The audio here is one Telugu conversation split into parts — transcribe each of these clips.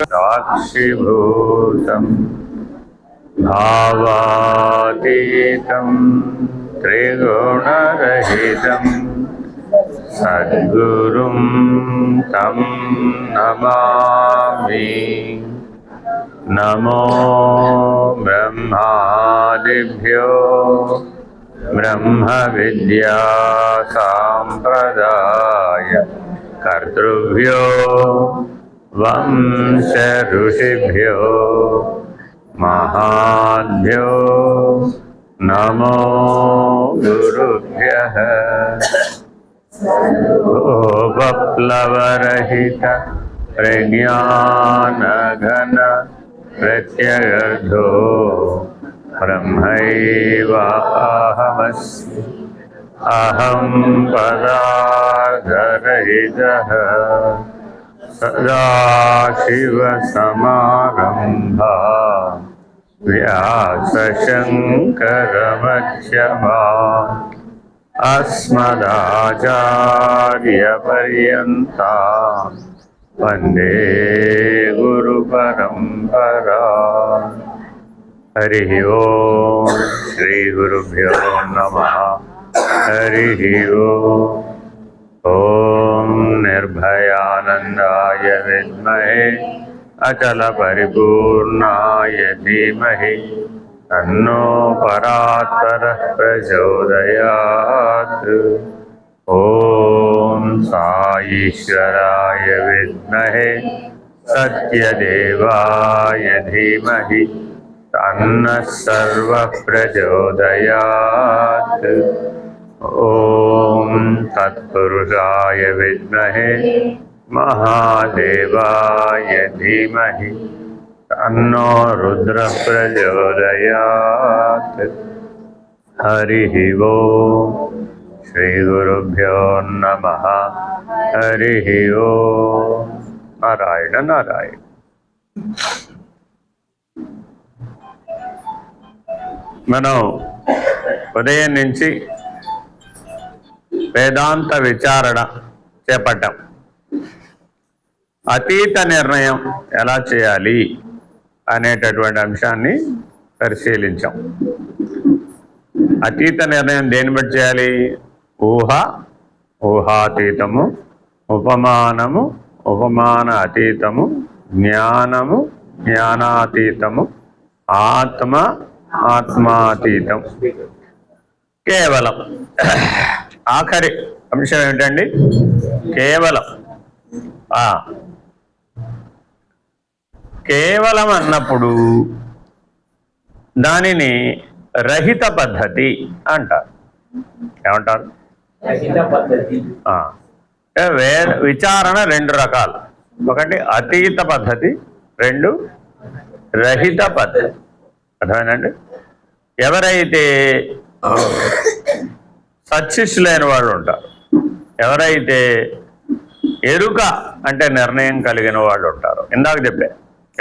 साक्षिभूतं भावातीतं त्रिगुणरहितं सद्गुरुं तं नमामि। नमो ब्रह्मादिभ्यो ब्रह्मविद्या सांप्रदाय कर्तृभ्यो वंश ऋषिभ्यो महाभ्यो नमो गुरुभ्यः। विप्लवरहित प्रज्ञानघन प्रत्यगर्धो ब्रह्मैवाहमस्मि। अहं पदार्थरहितः सदाशिवसमारम्भा व्यासशङ्करमध्यमाम् अस्मदाचार्यपर्यन्तां वन्दे गुरुपरम्परा। हरिः ओम् श्रीगुरुभ्यो नमः। हरिः ओम् निर्भयानन्दाय विद्महे अचलपरिपूर्णाय धीमहि तन्नो परात्परः प्रचोदयात्। ॐ साईश्वराय विद्महे सत्यदेवाय धीमहि तन्नः सर्वः प्रचोदयात्। ॐ तत्पुरुषाय विद्महे महादेवाय धीमहि तन्नो रुद्रः प्रचोदयात्। हरिः ओम् श्रीगुरुभ्यो नमः। हरिः ओम्। नारायण नारायण। మనం ఉదయం నుంచి వేదాంత విచారణ చేపట్టాం. అతీత నిర్ణయం ఎలా చేయాలి అనేటటువంటి అంశాన్ని పరిశీలించాం. అతీత నిర్ణయం దేని బట్టి చేయాలి? ఊహ, ఊహాతీతము, ఉపమానము, ఉపమాన అతీతము, జ్ఞానము, జ్ఞానాతీతము, ఆత్మ, ఆత్మాతీతం. కేవలం ఆఖరి అంశం ఏమిటండి? కేవలం. కేవలం అన్నప్పుడు దానిని రహిత పద్ధతి అంటారు. ఏమంటారు? విచారణ రెండు రకాలు. ఒకటి అతీత పద్ధతి, రెండు రహిత పద్ధతి. అర్థమైందండి? ఎవరైతే సత్శిష్యులైన వాళ్ళు ఉంటారు, ఎవరైతే ఎరుక అంటే నిర్ణయం కలిగిన వాళ్ళు ఉంటారు. ఇందాక చెప్పే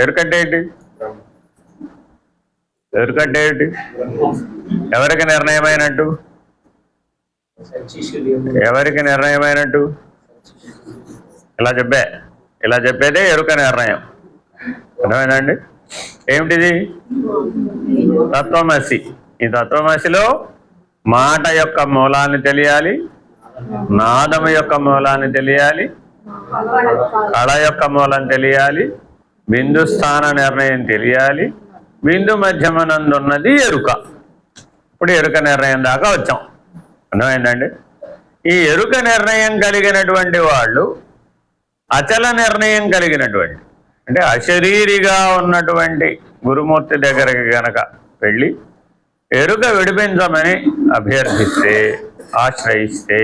ఎరుకంటే ఏంటి? ఎరుకంటే ఏంటి? ఎవరికి నిర్ణయమైనట్టు? ఎవరికి నిర్ణయమైనట్టు? ఇలా చెప్పేదే ఎరుక నిర్ణయం. అర్థమైందండి? ఏమిటిది? తత్వమసి. ఈ తత్వమసిలో మాట యొక్క మూలాన్ని తెలియాలి, నాదము యొక్క మూలాన్ని తెలియాలి, కళ యొక్క మూలం తెలియాలి, బిందు స్థాన నిర్ణయం తెలియాలి, బిందు మధ్యమనందున్నది ఎరుక. ఇప్పుడు ఎరుక నిర్ణయం దాకా వచ్చాం. అర్థమైందండి? ఈ ఎరుక నిర్ణయం కలిగినటువంటి వాళ్ళు అచల నిర్ణయం కలిగినటువంటి, అంటే అశరీరిగా ఉన్నటువంటి గురుమూర్తి దగ్గరికి గనక వెళ్ళి ఎరుక విడిపించమని అభ్యర్థిస్తే, ఆశ్రయిస్తే,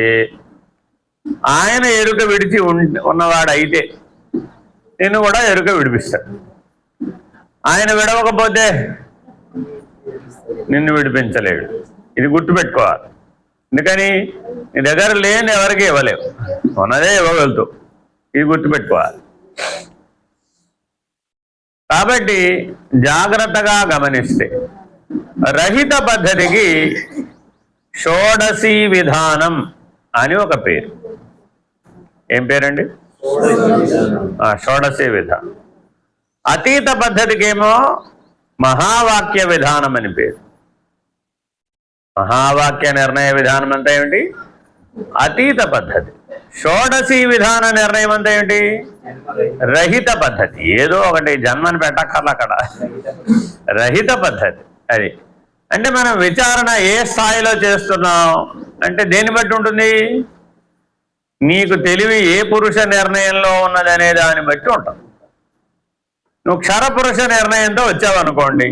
ఆయన ఎరుక విడిచి ఉన్నవాడైతే నిన్ను కూడా ఎరుక విడిపిస్తాడు. ఆయన విడవకపోతే నిన్ను విడిపించలేడు. ఇది గుర్తుపెట్టుకోవాలి. ఎందుకని? నీ దగ్గర లేని ఎవరికి ఇవ్వలేవు, ఉన్నదే ఇవ్వగలుగుతావు. ఇది గుర్తుపెట్టుకోవాలి. కాబట్టి జాగ్రత్తగా గమనిస్తే రహిత పద్ధతికి షోడశీ విధానం అని ఒక పేరు. ఏం పేరండి? షోడశీ విధానం. అతీత పద్ధతికేమో మహావాక్య విధానం అని పేరు. మహావాక్య నిర్ణయ విధానం అంతా ఏమిటి? అతీత పద్ధతి. షోడశీ విధాన నిర్ణయం అంతా ఏమిటి? రహిత పద్ధతి. ఏదో ఒకటి జన్మని పెట్టక్కర్ల అక్కడ, రహిత పద్ధతి. అది అంటే మనం విచారణ ఏ స్థాయిలో చేస్తున్నాం అంటే దేన్ని బట్టి ఉంటుంది? నీకు తెలివి ఏ పురుష నిర్ణయంలో ఉన్నదనే దాన్ని బట్టి ఉంటుంది. నువ్వు క్షరపురుష నిర్ణయంతో వచ్చావనుకోండి,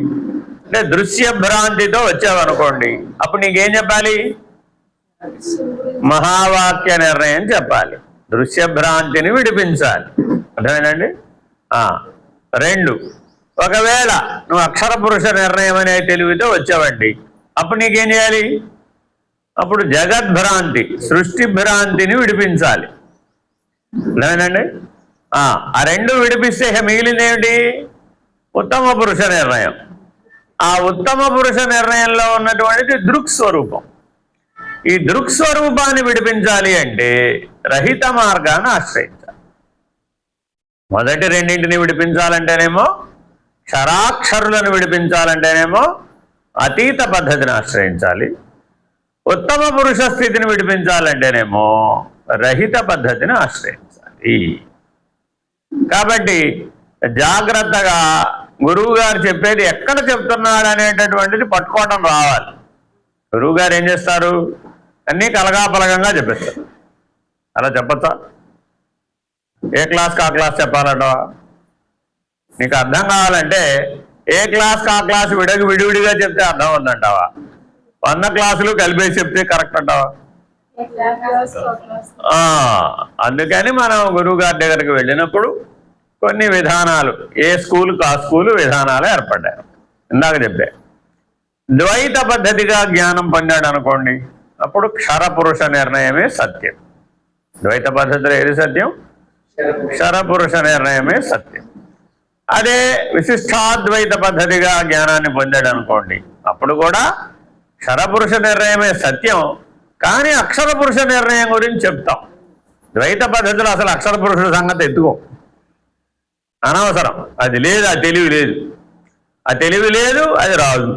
అంటే దృశ్య భ్రాంతితో వచ్చావనుకోండి, అప్పుడు నీకేం చెప్పాలి? మహావాక్య నిర్ణయం చెప్పాలి. దృశ్య భ్రాంతిని విడిపించాలి. అర్థమైందండి? 2, ఒకవేళ నువ్వు అక్షర పురుష నిర్ణయం అనే తెలివితో వచ్చావండి, అప్పుడు నీకేం చేయాలి? అప్పుడు జగద్భ్రాంతి, సృష్టి భ్రాంతిని విడిపించాలి. అర్థమైందండి? ఆ 2 విడిపిస్తే మిగిలింది ఏమిటి? ఉత్తమ పురుష నిర్ణయం. ఆ ఉత్తమ పురుష నిర్ణయంలో ఉన్నటువంటిది దృక్స్వరూపం. ఈ దృక్స్వరూపాన్ని విడిపించాలి అంటే రహిత మార్గాన్ని ఆశ్రయించాలి. మొదటి రెండింటిని విడిపించాలంటేనేమో, క్షరాక్షరులను విడిపించాలంటేనేమో అతీత పద్ధతిని ఆశ్రయించాలి. ఉత్తమ పురుష స్థితిని విడిపించాలంటేనేమో రహిత పద్ధతిని ఆశ్రయించాలి. కాబట్టి జాగ్రత్తగా గురువు గారు చెప్పేది ఎక్కడ చెప్తున్నాడు అనేటటువంటిది పట్టుకోవడం రావాలి. గురువు గారు ఏం చేస్తారు? అన్నీ కలగాపలగంగా చెప్పేస్తారు. అలా చెప్పచ్చా? ఏ క్లాస్కి ఆ క్లాస్ చెప్పాలట? నీకు అర్థం కావాలంటే ఏ క్లాస్కి ఆ క్లాస్ విడివిడిగా చెప్తే అర్థం అవుతుందంటావా? 100 క్లాసులు కలిపేసి చెప్తే కరెక్ట్ అంటావా? అందుకని మనం గురువు గారి దగ్గరికి వెళ్ళినప్పుడు కొన్ని విధానాలు, ఏ స్కూల్కి ఆ స్కూలు విధానాలు ఏర్పడ్డాయి. ఇందాక చెప్పే ద్వైత పద్ధతిగా జ్ఞానం పొందాడు అనుకోండి, అప్పుడు క్షరపురుష నిర్ణయమే సత్యం. ద్వైత పద్ధతిలో ఏది సత్యం? క్షరపురుష నిర్ణయమే సత్యం. అదే విశిష్టాద్వైత పద్ధతిగా జ్ఞానాన్ని పొందాడు అనుకోండి, అప్పుడు కూడా క్షరపురుష నిర్ణయమే సత్యం, కానీ అక్షర పురుష నిర్ణయం గురించి చెప్తాం. ద్వైత పద్ధతిలో అసలు అక్షర పురుషుల సంగతి ఎత్తుకో, అనవసరం. అది లేదు, ఆ తెలివి లేదు, ఆ తెలివి లేదు, అది రాదు.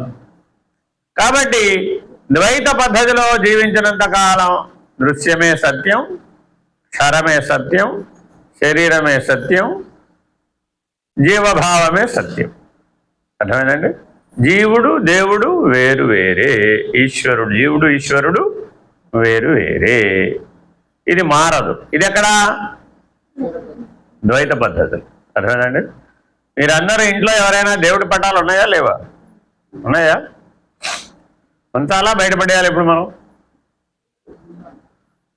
కాబట్టి ద్వైత పద్ధతిలో జీవించినంత కాలం దృశ్యమే సత్యం, క్షరమే సత్యం, శరీరమే సత్యం, జీవభావమే సత్యం. అర్థమైందండి? జీవుడు దేవుడు వేరు వేరే, ఈశ్వరుడు జీవుడు ఈశ్వరుడు వేరు వేరే. ఇది మారదు. ఇది ఎక్కడా? ద్వైత పద్ధతులు. అర్థమైందండి? మీరందరూ ఇంట్లో ఎవరైనా దేవుడి పటాలు ఉన్నాయా లేవా? ఉన్నాయా? ఉంచాలా బయటపడేయాలి? ఇప్పుడు మనం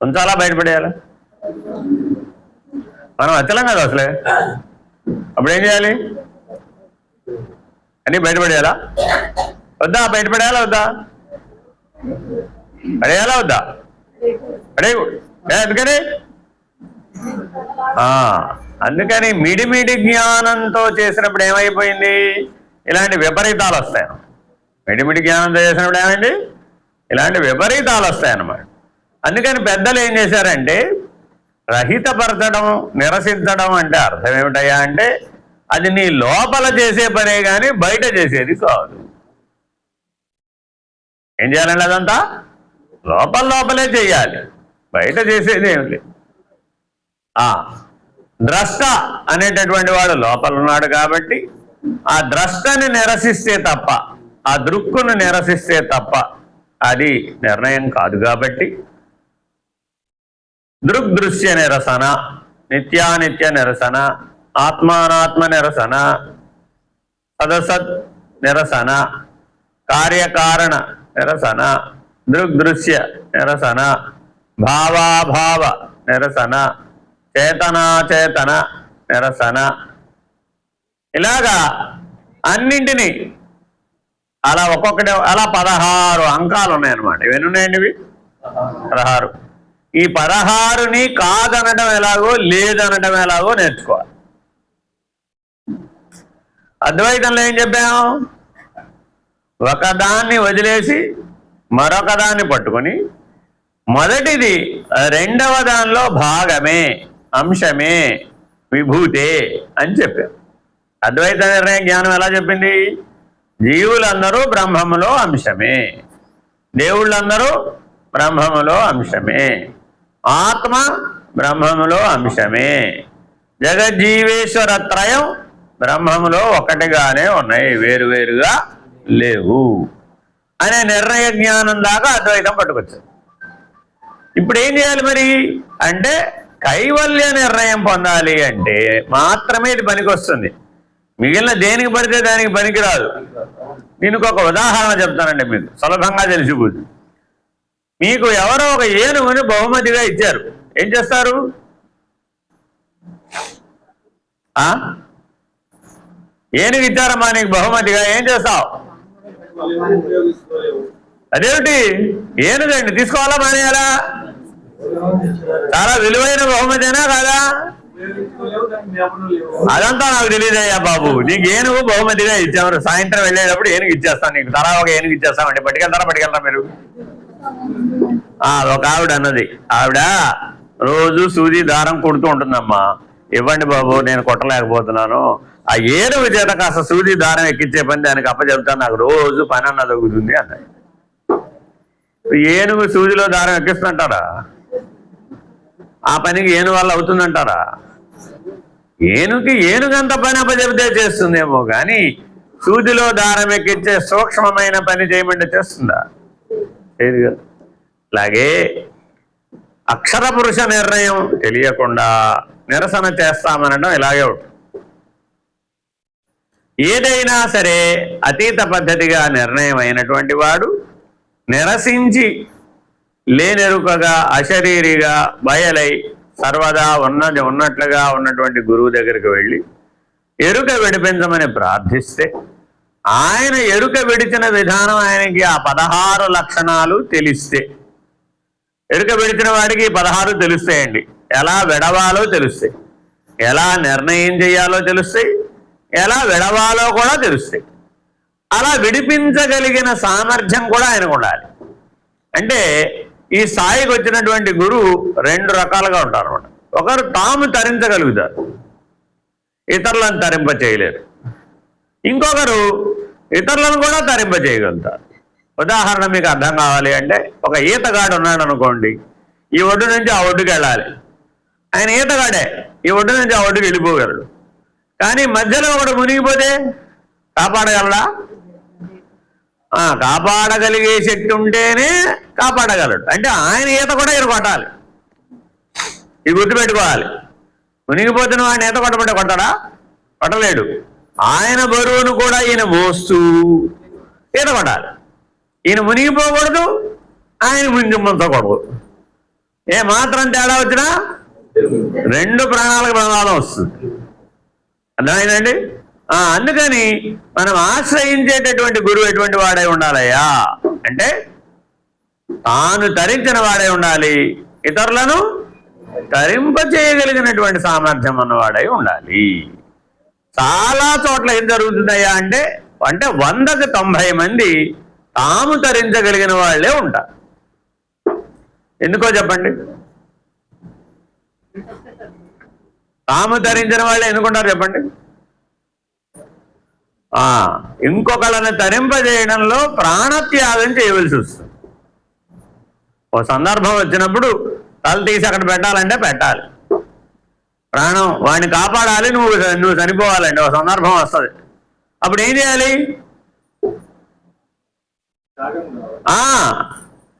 ఉంచాలా బయటపడేయాలా? మనం అచ్చలం కదా అసలే. అప్పుడు ఏం చేయాలి? అన్నీ బయటపడేయాలా వద్దా? బయటపడేయాలా వద్దా? పడేయాలా వద్దా? ఎందుకని? అందుకని మిడిమిడి జ్ఞానంతో చేసినప్పుడు ఏమైపోయింది? ఇలాంటి విపరీతాలు వస్తాయి. మిడిమిడి జ్ఞానంతో చేసినప్పుడు ఏమైంది? ఇలాంటి విపరీతాలు వస్తాయన్నమాట. అందుకని పెద్దలు ఏం చేశారంటే, రహితపరచడం, నిరసించడం అంటే అర్థం ఏమిటయ్యా అంటే, అది నీ లోపల చేసే పనే కానీ బయట చేసేది కాదు. ఏం చేయాలండి? అదంతా లోపలే చేయాలి, బయట చేసేది ఏమి లేదు. ద్రష్ట అనేటటువంటి వాడు లోపల ఉన్నాడు కాబట్టి ఆ ద్రష్టని నిరసిస్తే తప్ప, ఆ దృక్కును నిరసిస్తే తప్ప అది నిర్ణయం కాదు. కాబట్టి దృగ్దృశ్య నిరసన, నిత్యానిత్య నిరసన, ఆత్మానాత్మ నిరసన, సదసత్ నిరసన, కార్యకారణ నిరసన, దృగ్దృశ్య నిరసన, భావాభావ నిరసన, చేతనాచేతన నిరసన, ఇలాగా అన్నింటినీ అలా ఒక్కొక్కటి అలా 16 అంకాలు ఉన్నాయన్నమాట. ఇవన్నీ ఉన్నాయండి, ఇవి 16. ఈ 16ని కాదనడం ఎలాగో లేదనడం ఎలాగో నేర్చుకోవాలి. అద్వైతంలో ఏం చెప్పాము? ఒకదాన్ని వదిలేసి మరొక దాన్ని పట్టుకొని, మొదటిది రెండవ దానిలో భాగమే, అంశమే, విభూతే అని చెప్పాం. అద్వైత నిర్ణయ జ్ఞానం ఎలా చెప్పింది? జీవులందరూ బ్రహ్మములో అంశమే, దేవుళ్ళందరూ బ్రహ్మములో అంశమే, ఆత్మ బ్రహ్మములో అంశమే, జగజ్జీవేశ్వర త్రయం బ్రహ్మములో ఒకటిగానే ఉన్నాయి, వేరువేరుగా లేవు అనే నిర్ణయ జ్ఞానం దాకా అద్వైతం పట్టుకొచ్చారు. ఇప్పుడు ఏం చేయాలి మరి అంటే, కైవల్య నిర్ణయం పొందాలి అంటే మాత్రమే ఇది పనికొస్తుంది. మిగిలిన దేనికి పడితే దానికి పనికిరాదు. దీనికి ఒక ఉదాహరణ చెప్తానండి, మీకు సులభంగా తెలిసిపోతుంది. మీకు ఎవరో ఒక ఏనుగుని బహుమతిగా ఇచ్చారు, ఏం చేస్తారు? ఏనుగు ఇచ్చారమ్మా నీకు బహుమతిగా, ఏం చేస్తావు? అదేమిటి? ఏనుగండి, తీసుకోవాలా మానేయాలా? చాలా విలువైన బహుమతినా కాదా? అదంతా నాకు తెలియదయ్యా బాబు. నీకు ఏనుగు బహుమతిగా ఇచ్చాము, సాయంత్రం వెళ్ళేటప్పుడు ఏనుగు ఇచ్చేస్తాను నీకు, తరా ఒక ఏనుగు ఇచ్చేస్తామండి. పట్టుకెళ్తారా మీరు? ఒక ఆవిడ అన్నది, ఆవిడ రోజు సూది దారం కుడుతూ ఉంటుందమ్మా, ఇవ్వండి బాబు నేను కొట్టలేకపోతున్నాను, ఆ ఏనుగు చేత కాస్త సూది దారం ఎక్కించే పని దానికి అప్పచెప్తాను, నాకు రోజు పని అన్న దొరుకుతుంది అన్నది. ఏనుగు సూదిలో దారం ఎక్కిస్తుంటారా? ఆ పనికి ఏనుగు వల్ల అవుతుందంటారా? ఏనుగంత పని అప్పచెబితే చేస్తుందేమో కానీ సూదిలో దారం ఎక్కించే సూక్ష్మమైన పని చేయమంటే చేస్తుందా? లేదు కదా. అలాగే అక్షర పురుష నిర్ణయం తెలియకుండా నిరసన చేస్తామనడం ఇలాగే ఉంటుంది. ఏదైనా సరే అతీత పద్ధతిగా నిర్ణయం అయినటువంటి వాడు నిరసించి లేనెరుకగా అశరీరిగా బయలై సర్వదా ఉన్నట్లుగా ఉన్నటువంటి గురువు దగ్గరికి వెళ్ళి ఎరుక విడిపించమని ప్రార్థిస్తే ఆయన ఎరుక విడిచిన విధానం ఆయనకి ఆ 16 లక్షణాలు తెలిస్తే, ఎరుక విడిచిన వాడికి 16 తెలుస్తాయండి. ఎలా విడవాలో తెలుస్తాయి, ఎలా నిర్ణయం చేయాలో తెలుస్తాయి, ఎలా విడవాలో కూడా తెలుస్తాయి. అలా విడిపించగలిగిన సామర్థ్యం కూడా ఆయనకు ఉండాలి. అంటే ఈ స్థాయికి వచ్చినటువంటి గురువు 2 రకాలుగా ఉంటారు అన్నమాట. ఒకరు తాము తరించగలుగుతారు, ఇతరులను తరింప చేయలేరు. ఇంకొకరు ఇతరులను కూడా తరింప చేయగలుగుతారు. ఉదాహరణ మీకు అర్థం కావాలి అంటే, ఒక ఈతగాడు ఉన్నాడు అనుకోండి, ఈ ఒడ్డు నుంచి ఆ ఒడ్డుకి వెళ్ళాలి. ఆయన ఈతగాడే, ఈ ఒడ్డు నుంచి ఆ ఒడ్డుకి వెళ్ళిపోగలడు. కానీ మధ్యలో ఒకడు మునిగిపోతే కాపాడగలడా? కాపాడగలిగే శక్తి ఉంటేనే కాపాడగలడు. అంటే ఆయన ఈత కూడా ఈయన కొట్టాలి, ఇది గుర్తుపెట్టుకోవాలి. మునిగిపోతున్న వాడిని ఈత కొట్టమంటే కొడతాడా? కొట్టలేడు. ఆయన బరువును కూడా ఈయన మోస్తూ ఈత కొట్టాలి. ఈయన మునిగిపోకూడదు, ఆయన ముంచకూడదు. ఏ మాత్రం తేడా వచ్చినా 2 ప్రాణాలకు ప్రమాదం వస్తుంది. అర్థమైందండి? అందుకని మనం ఆశ్రయించేటటువంటి గురువు ఎటువంటి వాడై ఉండాలయ్యా అంటే, తాను తరించిన వాడై ఉండాలి, ఇతరులను తరింప చేయగలిగినటువంటి సామర్థ్యం ఉన్నవాడై ఉండాలి. చాలా చోట్ల ఏం జరుగుతుందయ్యా అంటే 100కి 90 మంది తాము తరించగలిగిన వాళ్ళే ఉంటారు. ఎందుకో చెప్పండి? తాము తరించిన వాళ్ళే ఎందుకుంటారు చెప్పండి? ఇంకొకళ్ళని తరింపజేయడంలో ప్రాణత్యాగం చేయవలసి వస్తుంది. ఓ సందర్భం వచ్చినప్పుడు తల తీసి అక్కడ పెట్టాలంటే పెట్టాలి, ప్రాణం వాడిని కాపాడాలి, నువ్వు చనిపోవాలంటే ఒక సందర్భం వస్తుంది. అప్పుడు ఏం చేయాలి?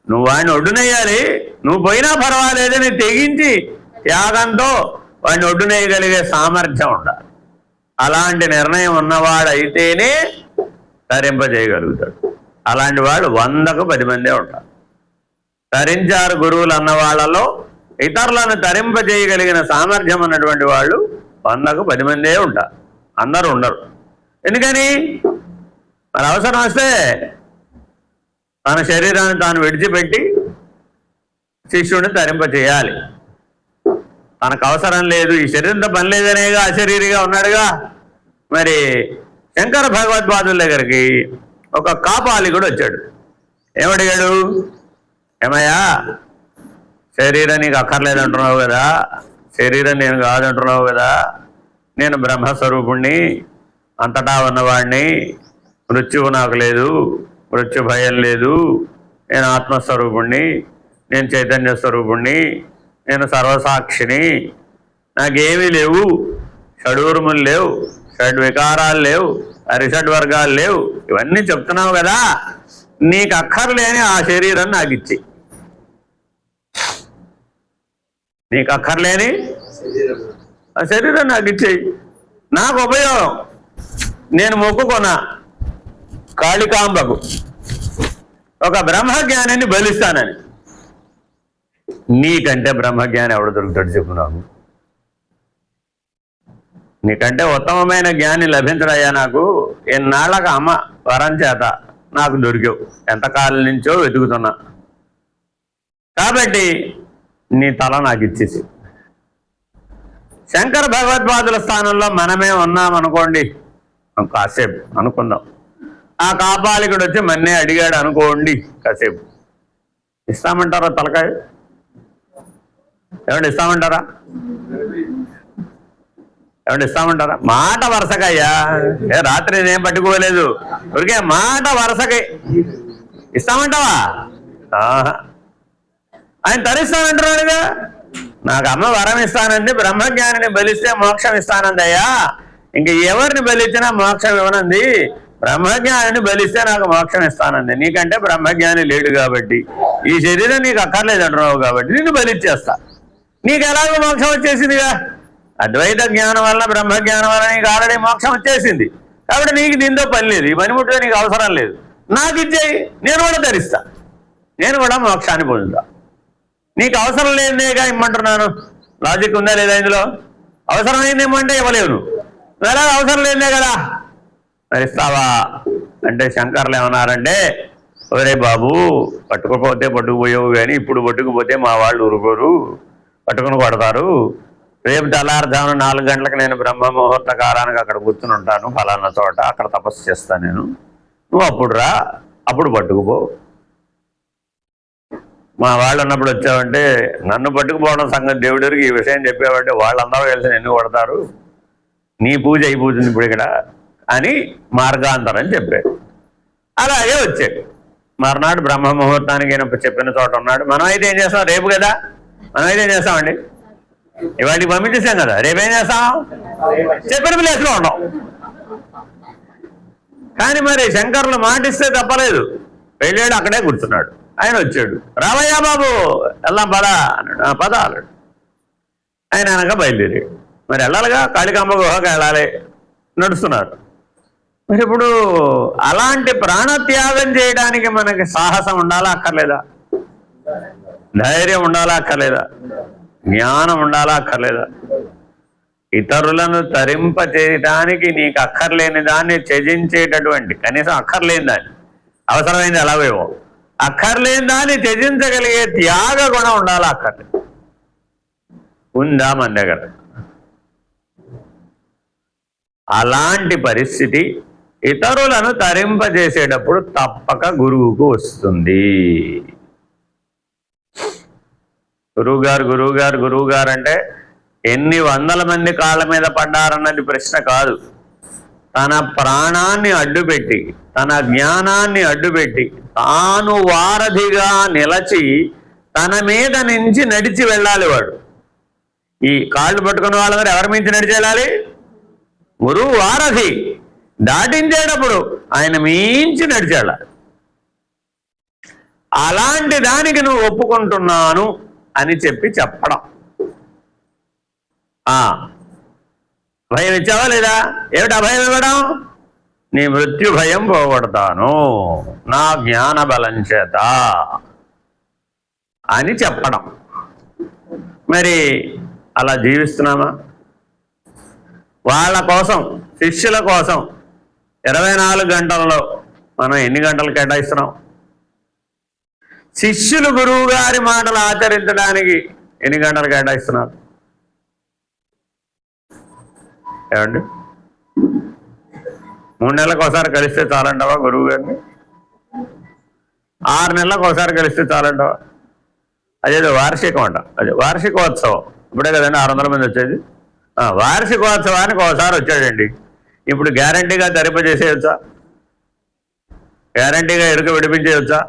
నువ్వు వాడిని ఒడ్డునేయాలి, నువ్వు పోయినా పర్వాలేదని తెగించి త్యాగంతో వాడిని ఒడ్డునేయగలిగే సామర్థ్యం ఉండాలి. అలాంటి నిర్ణయం ఉన్నవాడైతేనే తరింపజేయగలుగుతాడు. అలాంటి వాడు 100కు 10 మందే ఉంటారు. తరించారు గురువులు అన్న వాళ్ళలో ఇతరులను తరింపజేయగలిగిన సామర్థ్యం ఉన్నటువంటి వాళ్ళు 100కు 10 మందే ఉంటారు, అందరూ ఉండరు. ఎందుకని? మరి అవసరం వస్తే తన శరీరాన్ని తాను విడిచిపెట్టి శిష్యుడిని తరింపజేయాలి. తనకు అవసరం లేదు, ఈ శరీరంతో పని లేదనేగా అశరీరిగా ఉన్నాడుగా. మరి శంకర భగవత్పాదుల దగ్గరికి ఒక కాపాలికుడు వచ్చాడు. ఏమడిగాడు? ఏమయ్యా, శరీరం నీకు అక్కర్లేదంటున్నావు కదా, శరీరం నేను కాదంటున్నావు కదా, నేను బ్రహ్మస్వరూపుణ్ణి, అంతటా ఉన్నవాడిని, మృత్యువు నాకు లేదు, మృత్యు భయం లేదు, నేను ఆత్మస్వరూపుణ్ణి, నేను చైతన్య స్వరూపుణ్ణి, నేను సర్వసాక్షిని, నాకేమీ లేవు, షడూర్ములు లేవు, షడ్వికారాలు లేవు, అరిషడ్వర్గాలు లేవు, ఇవన్నీ చెప్తున్నావు కదా, నీకు అక్కర్లేని ఆ శరీరం నాకు ఇచ్చి, నీకు అక్కర్లేని ఆ శరీరం నాకు ఇచ్చేయి, నాకు ఉపయోగం. నేను మొక్కుకున్నా కాళికాంబకు ఒక బ్రహ్మజ్ఞానాన్ని బలిస్తానని. నీకంటే బ్రహ్మజ్ఞానం ఎవడు దొరుకుతాడు చెప్పు నాకు? నీకంటే ఉత్తమమైన జ్ఞాని లభించడయ్యా నాకు. ఎన్నాళ్ళకు అమ్మ వరం చేత నాకు దొరికావు, ఎంతకాలం నుంచో వెతుకుతున్నా. కాబట్టి నీ తల నాకు ఇచ్చేసి. శంకర భగవత్పాదుల స్థానంలో మనమే ఉన్నామనుకోండి, కాసేపు అనుకుందాం. ఆ కాపాలికుడు వచ్చి మన్నే అడిగాడు అనుకోండి, కాసేపు ఇస్తామంటారా తలకాయ? ఏమంటే ఇస్తామంటారా? ఏమంటే ఇస్తామంటారా? మాట వరుసకయ్యా, రాత్రి నేనేం పట్టుకోలేదు, ఊరికే మాట వరుసకై ఇస్తామంటావా? ఆయన తరిస్తానంటున్నాడుగా. నాకు అమ్మ వరం ఇస్తానంది, బ్రహ్మజ్ఞానిని బలిస్తే మోక్షం ఇస్తానందయ్యా, ఇంక ఎవరిని బలిచ్చినా మోక్షం ఇవ్వనంది, బ్రహ్మజ్ఞానిని బలిస్తే నాకు మోక్షం ఇస్తానంది. నీకంటే బ్రహ్మజ్ఞాని లేడు కాబట్టి, ఈ శరీరం నీకు అక్కర్లేదు అంటున్నావు కాబట్టి నిన్ను బలిచ్చేస్తా. నీకు ఎలాగో మోక్షం వచ్చేసిందిగా, అద్వైత జ్ఞానం వల్ల బ్రహ్మజ్ఞానం వల్ల నీకు ఆల్రెడీ మోక్షం వచ్చేసింది కాబట్టి నీకు దీంతో పని లేదు, ఈ పనిముట్టుగా నీకు అవసరం లేదు. నాకు ఇచ్చేయి, నేను కూడా ధరిస్తా, నేను కూడా మోక్షాన్ని పొందుతా. నీకు అవసరం లేదేగా ఇమ్మంటున్నాను. లాజిక్ ఉందా లేదా ఇందులో? అవసరమైంది ఇమ్మంటే ఇవ్వలేవు నువ్వు, ఎలా అవసరం లేదే కదా మరి ఇస్తావా అంటే శంకర్లు ఏమన్నారంటే, ఒరే బాబు పట్టుకుపోతే పట్టుకుపోయావు కానీ ఇప్పుడు పట్టుకుపోతే మా వాళ్ళు ఊరుకోరు, పట్టుకుని కొడతారు. రేపు తెల్లారుజామున 4 గంటలకు నేను బ్రహ్మ ముహూర్త కాలానికి అక్కడ కూర్చుని ఉంటాను ఫలానా చోట, అక్కడ తపస్సు చేస్తాను నేను, నువ్వు అప్పుడు రా, అప్పుడు పట్టుకుపో. మా వాళ్ళు ఉన్నప్పుడు వచ్చావంటే నన్ను పట్టుకుపోవడం సంగతి దేవుడికి ఈ విషయం చెప్పేవంటే వాళ్ళందరూ కలిసి నిన్ను కొడతారు, నీ పూజ అయిపోతుంది ఇప్పుడు ఇక్కడ అని మార్గాంతరం చెప్పాడు. అలాగే వచ్చాడు. మర్నాడు బ్రహ్మ ముహూర్తానికి చెప్పిన చోట ఉన్నాడు. మనం అయితే ఏం చేస్తాం? రేపు కదా, మనమైతే ఏం చేస్తామండి? ఇవాళకి పంపించేసాం కదా, రేపేం చేస్తాం? చెప్పిన ప్లేస్లో ఉన్నాం. కానీ మరి శంకర్లు మాటిస్తే తప్పలేదు, వెళ్ళాడు, అక్కడే కూర్చున్నాడు. ఆయన వచ్చాడు, రావయ్యా బాబు వెళ్దాం పదా అన్నాడు. పద అన్నాడు. ఆయన అనగా బయలుదేరాడు. మరి వెళ్ళాలిగా, కాళికాంబ గుహకు వెళ్ళాలి, నడుస్తున్నారు. మరి ఇప్పుడు అలాంటి ప్రాణత్యాగం చేయడానికి మనకి సాహసం ఉండాలా అక్కర్లేదా? ధైర్యం ఉండాలా అక్కర్లేదా? జ్ఞానం ఉండాలా అక్కర్లేదా? ఇతరులను తరింప చేయడానికి నీకు అక్కర్లేని దాన్ని త్యజించేటటువంటి, కనీసం అక్కర్లేని దాన్ని, అవసరమైంది ఎలాగేవో, అక్కర్లేని దాన్ని త్యజించగలిగే త్యాగ గుణం ఉండాలా అక్కర్లేదు? ఉందా మన దగ్గర? అలాంటి పరిస్థితి ఇతరులను తరింపజేసేటప్పుడు తప్పక గురువుకు వస్తుంది. గురువుగారు అంటే ఎన్ని వందల మంది కాళ్ళ మీద పడ్డారన్నది ప్రశ్న కాదు. తన ప్రాణాన్ని అడ్డుపెట్టి, తన జ్ఞానాన్ని అడ్డుపెట్టి, తాను వారధిగా నిలచి తన మీద నుంచి నడిచి వెళ్ళాలి వాడు. ఈ కాళ్ళు పట్టుకున్న వాళ్ళ మీద ఎవరి మించి నడిచి వెళ్ళాలి? గురువు వారధి. దాటించేటప్పుడు ఆయన మించి నడిచేళ్ళ. అలాంటి దానికి నువ్వు ఒప్పుకుంటున్నాను అని చెప్పడం. భయం ఇచ్చావా లేదా? ఏమిటి అభయం ఇవ్వడం? నీ మృత్యు భయం పోగొడతాను నా జ్ఞాన బలం చేత అని చెప్పడం. మరి అలా జీవిస్తున్నామా? వాళ్ళ కోసం, శిష్యుల కోసం 24 గంటల్లో మనం ఎన్ని గంటలు కేటాయిస్తున్నాం? శిష్యులు గురువు గారి మాటలు ఆచరించడానికి ఎన్ని గంటలు కేటాయిస్తున్నారు? ఏమండి, 3 నెలలకు ఒకసారి కలిస్తే చాలంటావా గురువు గారిని? 6 నెలలకు ఒకసారి కలిస్తే చాలంటావా? అదేదో వార్షికం అంట, అదే వార్షికోత్సవం. ఇప్పుడే కదండి 600 మంది వచ్చేది. వార్షికోత్సవానికి ఒకసారి వచ్చాడండి. ఇప్పుడు గ్యారంటీగా తరింపజేసేయచ్చా? గ్యారంటీగా ఎరుక విడిపించేయచ్చా?